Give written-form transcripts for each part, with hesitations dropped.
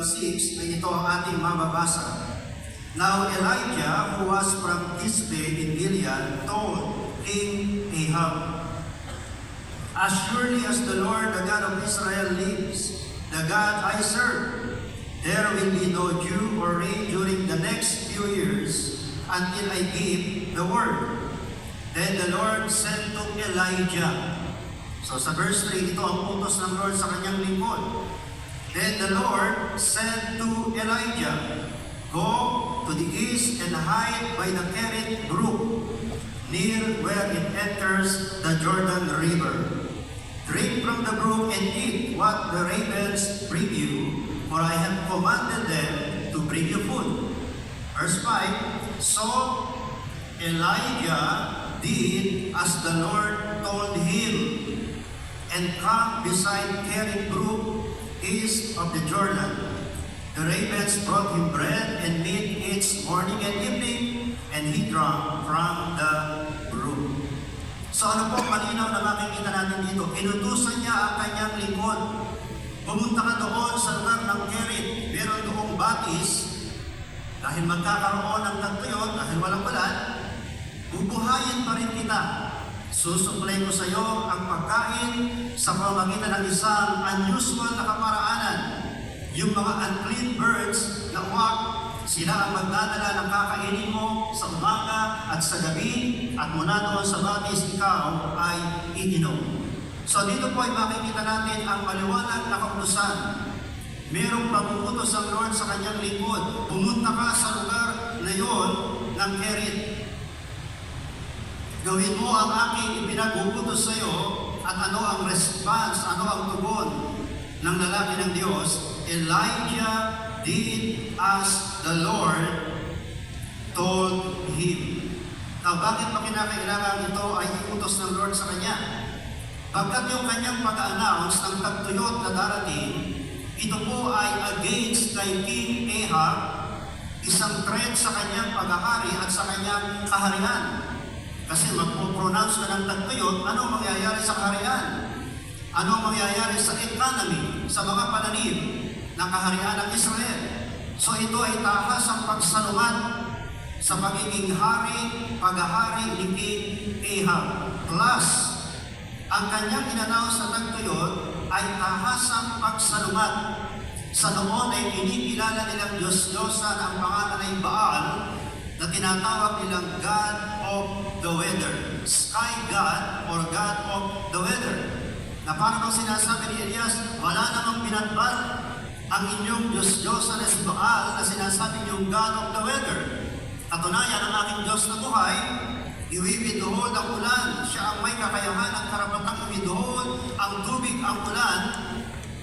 hanggang 6 ay ito ang ating mababasa. Now Elijah, who was from Tisbe in Gilead, told King Ahab, "As surely as the Lord, the God of Israel lives, the God I serve, there will be no dew or rain during the next few years until I give the word." Then the Lord said to Elijah, so sa verse 3, ito ang utos ng Lord sa kanyang lingkod. Then the Lord said to Elijah, "Go to the east and hide by the Kerit brook, near where it enters the Jordan River. Drink from the brook and eat what the ravens bring you, for I have commanded them to bring you food." Verse 5, so Elijah did as the Lord told him, and camped beside Kerit brook, east of the Jordan. The ravens brought him bread and meat each morning and evening, and he drank from the brook. So ano po malinaw na makikita natin dito? Inutusan niya ang kanyang lingkod. Pumunta ka doon sa lugar ng Kerit, meron doong batis, dahil magkakaroon ng tagtuyot, dahil walang ulan, bubuhayin pa rin kita. Susuplay ko sa iyo ang pagkain sa pamamagitan ng isang unusual na kaparaanan. Yung mga unclean birds na uwak, sila ang magdadala ng kakainin mo sa umaga at sa gabi, at mula doon sa batis ikaw ay iinom. So dito po ay makikita natin ang maliwanag na kautusan. Merong pag-uutos ang Lord sa kanyang lingkod. Pumunta ka sa lugar na yon ng Kerit. Gawin mo ang aking ipinag-uutos sa iyo, at ano ang response, ano ang tugon ng lalaki ng Diyos? Elijah did as the Lord told him. Now, bakit pa kinakailangan ito ay iutos ng Lord sa kanya? Pagkat yung kanyang pag-announce ng tagtuyot na darating, ito po ay against kay King Ahab, isang threat sa kanyang paghahari at sa kanyang kaharian. Kasi magpo-pronounce na ng tagtuyot, ano mangyayari sa kaharian? Ano mangyayari sa economy, sa mga pananim ng kaharian ng Israel? So ito ay tahas ang pagsalungat sa pagiging hari, paghahari ni King Ahab. Plus, ang kanyang inannounce na tagtuyot ay tahas ang pagsalungat. Sa noon ay kinikilala nilang Diyos-Diyosa na ang pangalan ay Baal, na tinatawag nilang God of the weather, sky God or God of the weather. Na parang ang sinasabi ni Elias, wala namang pinatbal ang inyong Diyos-Diyosa na si Baal na sinasabi niyong God of the weather. Katunayan, ang aking Diyos na buhay, iwiwidhol ang ulan. Siya ang may kakayahan ng karapatang iwidhol ang tubig, ang ulan,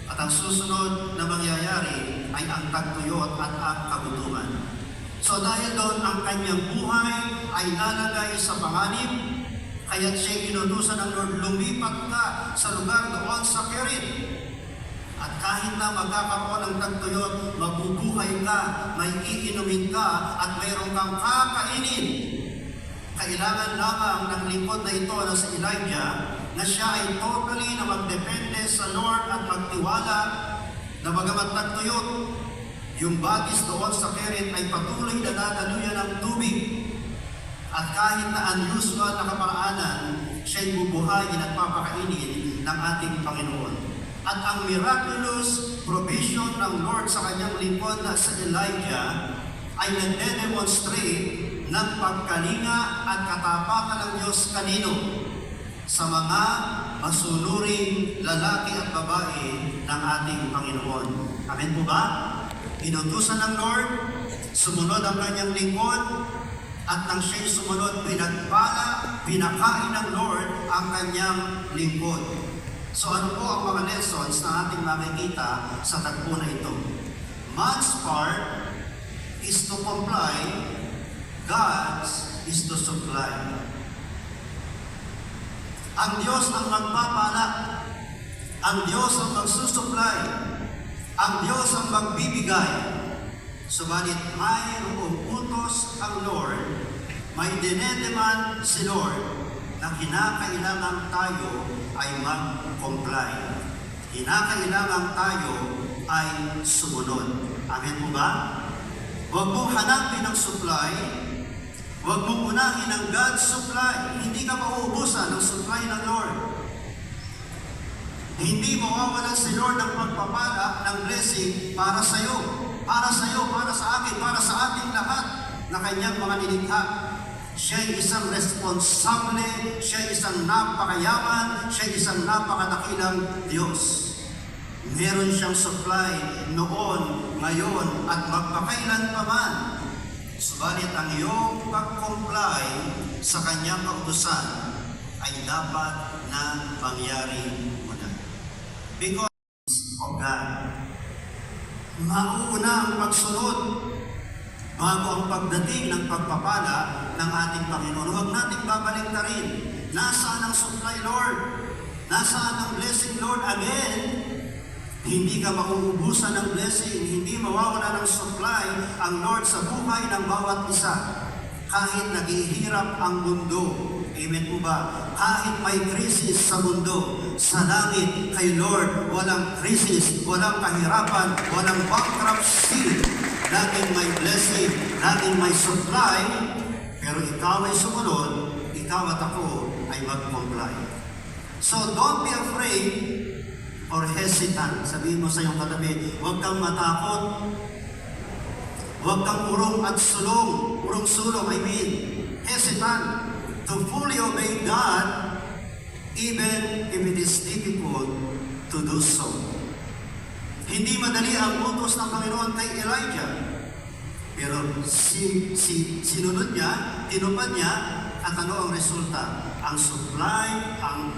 at ang susunod na mangyayari ay ang tagtuyot at ang kagutuman. So dahil doon ang kanyang buhay ay lalagay sa panganib, kaya't siya inutusan ng Lord, lumipat ka sa lugar doon sa Kerit. At kahit na magkakaroon ng tagtuyot, mabubuhay ka, may iinumin ka, at mayroon kang kakainin. Kailangan lamang ng lingkod na ito na si Elijah, na siya ay totally na magdepende sa Lord at magtiwala na bagamat tagtuyot, yung batis doon sa Kerit ay patuloy na dadaluyan ng tubig. At kahit na unusual na kaparaanan, siya'y bubuhayin at papakainin ng ating Panginoon. At ang miraculous provision ng Lord sa kanyang lingkod na sa Elijah ay nagde-demonstrate ng pagkalinga at katapatan ng Diyos kanino? Sa mga masunuring lalaki at babae ng ating Panginoon. Amen po ba? Inutusan ng Lord, sumunod ang kanyang lingkod, at nang siya'y sumunod, pinagpala, pinakain ng Lord ang kanyang lingkod. So ano po ang mga lessons na ating makikita sa tagpo na ito? Man's part is to comply, God's is to supply. Ang Diyos ang magpapala, ang Diyos ang magsusupply, ang Diyos ang magbibigay. Subalit mayroong utos ang Lord, may dinedemand si Lord na kinakailangan tayo ay mag-comply. Kinakailangan tayo ay sumunod. Amen po ba? Huwag mong hanapin ang supply. Huwag mong unahin ang God's supply. Hindi ka mauubusan ng supply ng Lord. Hindi mawawalan si Lord ng pagpapala, ng blessing para sa iyo, para sa iyo, para sa akin, para sa ating lahat na kanyang mga nilikha. Siya ay isang responsable, siya ay isang napakayaman, siya ay isang napakadakilang Diyos. Meron siyang supply noon, ngayon, at magpakailan pa man. Subalit ang iyong pag-comply sa kanyang kautusan ay dapat na pangyari muna. Because of God, mauuna ang pagsunod bago ang pagdating ng pagpapala ng ating Panginoon. Huwag nating babalik na rin. Nasaan ang supply, Lord? Nasaan ang blessing, Lord? Again, hindi ka mauubusan ng blessing, hindi mawawala ng supply ang Lord sa buhay ng bawat isa. Kahit naghihirap ang mundo, amen po ba? Kahit may krisis sa mundo, sa langit kay Lord, walang krisis, walang kahirapan, walang bankruptcy. Laging may blessing, laging may supply, pero ikaw ay sumunod, ikaw at ako ay mag-comply. So don't be afraid or hesitant. Sabihin mo sa iyong katabi, huwag kang matakot, huwag kang urong at sulong, hesitant to fully obey God even if it is difficult to do so. Hindi madali ang utos ng Panginoon kay Elijah, pero sinunod niya, tinupad niya, at ano ang resulta? Ang supply, ang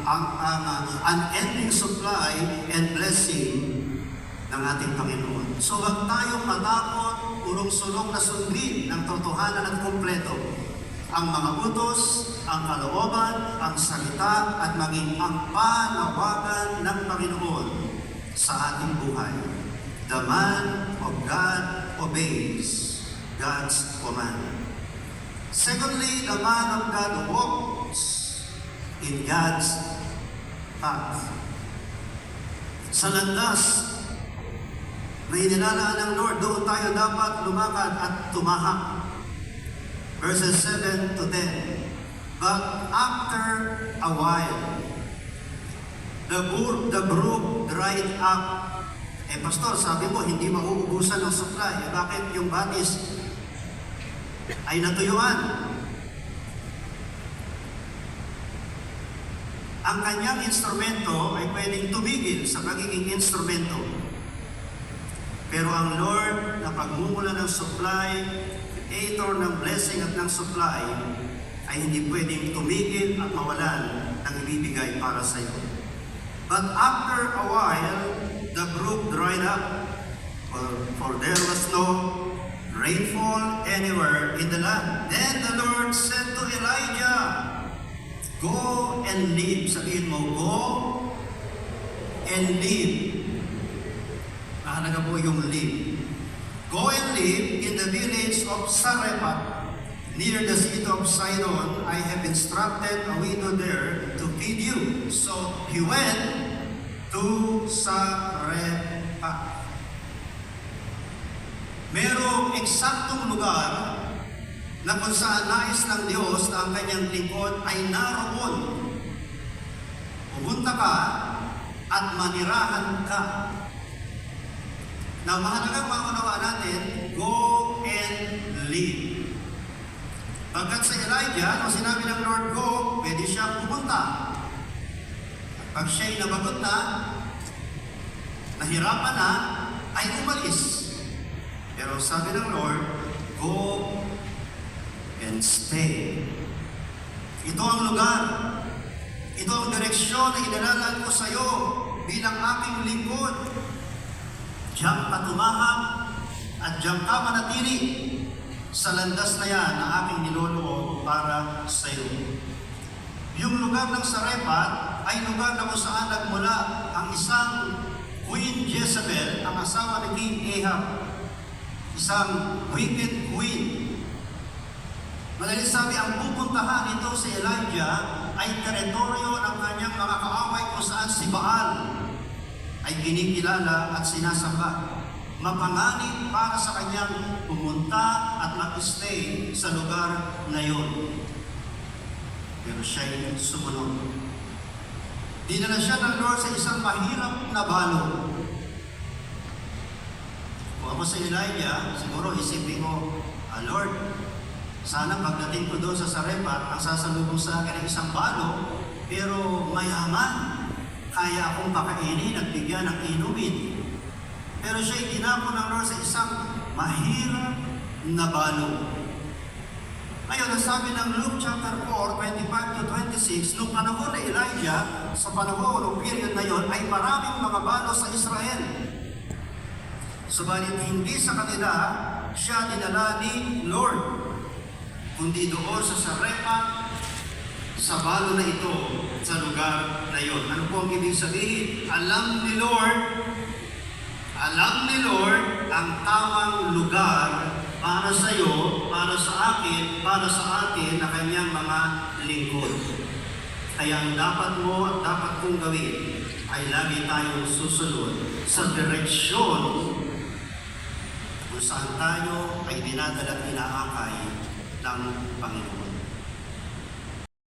unending supply and blessing ng ating Panginoon. So huwag tayong matakot, urong-sulong na sundin ng totohanan at kumpleto. Ang mga utos, ang kalooban, ang salita, at maging ang panawagan ng Panginoon sa ating buhay. The man of God obeys God's command. Secondly, the man of God walks in God's path. Sa landas na inilalaan ng Lord, doon tayo dapat lumakad at tumahak. Verses 7 to 10. But after a while, the brook dried up. Pastor, sabi mo, hindi mauubusan ng supply. Bakit yung batis ay natuyuan? Ang kanyang instrumento ay pwedeng tumigil sa pagiging instrumento. Pero ang Lord na pagmumula ng supply, creator ng blessing at ng supply, ay hindi pwedeng tumigil at mawalan ng ibibigay para sa iyo. But after a while, the brook dried up, for there was no rainfall anywhere in the land. Then the Lord said to Elijah, go and live. Sabihin mo, go and live. Mahalaga po yung live. Go and live in the village of Sarephat, near the city of Sidon. I have instructed a widow there to feed you. So he went to Sarephat. Merong eksaktong lugar na kung saan nais ng Diyos na ang kanyang lingkod ay naroon. Pumunta ka at manirahan ka. Na mahalagang maunawaan natin, go and live. Pagkat sa Elijah, nung sinabi ng Lord go, pwede siyang pumunta. Pag siya'y nabagot na, nahirapan na, ay umalis. Pero sabi ng Lord, go and stay. Ito ang lugar. Ito ang direksyon na inalalaan ko sa iyo bilang aking lingkod. Diyan ka tumahak at diyan ka manatili sa landas na yan na aking niloloob para sa iyo. Yung lugar ng Sarephat ay lugar na kung saan nagmula ang isang Queen Jezebel, ang asawa ni King Ahab. Isang wicked queen. Madaling sabi, ang pupuntahan nito si Elijah ay teritoryo ng kanyang mga kaaway kung saan si Baal ay kinikilala at sinasamba. Mapanganib para sa kanyang pumunta at mag-stay sa lugar na yon. Pero siya'y sumunod. Dinala siya ng Lord sa isang mahirap na balong. Kung ako sa Elijah, siguro isipin ko, Lord, sana pagdating ko doon sa Sarepta, ang sasalubong sa akin ay isang balong, pero mayaman, kaya akong pakainin at bigyan ng inumin. Pero siya'y tinapon ng Lord sa isang mahirap na balong. Ngayon, ang sabi ng Luke chapter 4, 25 to 26, nung panahon ni Elijah, sa panahon o period na yon, ay maraming mga balo sa Israel. Subalit hindi sa kanila siya dinala ni Lord, kundi doon sa Sarepta, sa balo na ito, sa lugar na yon. Ano po ang ibig sabihin? Alam ni Lord ang tamang lugar para sa iyo, para sa akin, para sa atin na kanyang mga lingkod. Kaya ang dapat mo at dapat kong gawin ay lagi tayong susunod sa direksyon kung saan tayo ay dinadala at inaakay ng Panginoon.